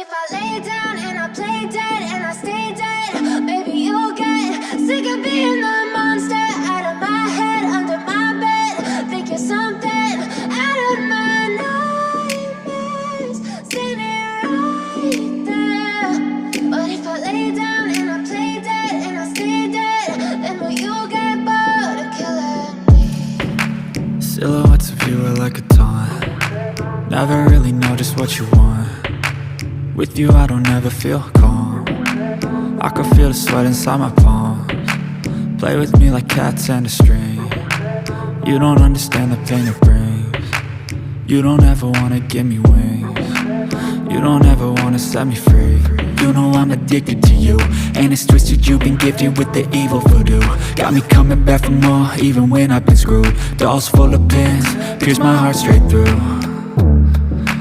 if I lay down and I play dead and I stay dead, maybe you'll get sick of being the monster out of my head, under my bed. Think you're something out of my nightmares, standing right there. But if I lay down and I play dead and I stay dead, then will you get bored of killing me? Silhouettes of you are like a taunt. Never really know just what you want. With you I don't ever feel calm. I can feel the sweat inside my palms. Play with me like cats and a string. You don't understand the pain it brings. You don't ever wanna give me wings. You don't ever wanna set me free. You know I'm addicted to you, and it's twisted, you've been gifted with the evil voodoo. Got me coming back for more, even when I've been screwed. Dolls full of pins, pierce my heart straight through.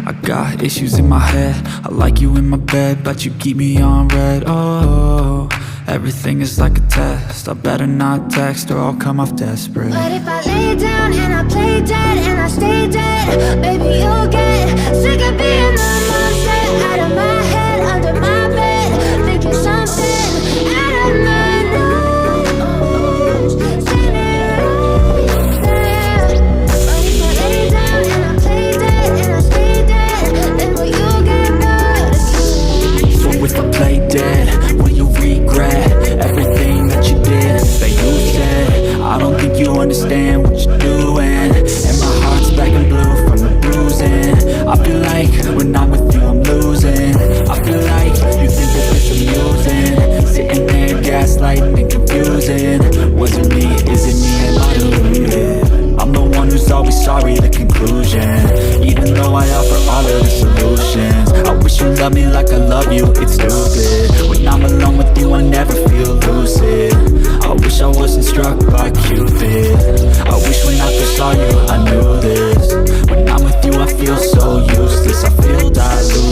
I got issues in my head, I like you in my bed, but you keep me on red. Oh, everything is like a test, I better not text or I'll come off desperate. But if I lay down and I play dead and I stay dead, maybe you'll get sick of being the monster out of my head, under my bed. Think you're something out of my nightmares, standing right there. But if I lay down and I play dead and I stay dead, then will you get bored of killing me? So if I play dead, will you regret everything that you did, that you said? I don't think you understand what you're doing, and my heart's black and blue from the bruising. I feel like when I'm with you I'm losing. I feel like you think that it's amusing, sitting there gaslighting and confusing. Was it me? Is it me? Am I deluded? I'm the one who's always sorry, the conclusion, even though I offer all of the solutions. I wish you loved me like I love you, it's stupid. When I'm alone with you I never feel lucid. I wish I wasn't struck by Cupid. I wish when I first saw you I knew this. When I'm with you I feel so useless, I feel diluted.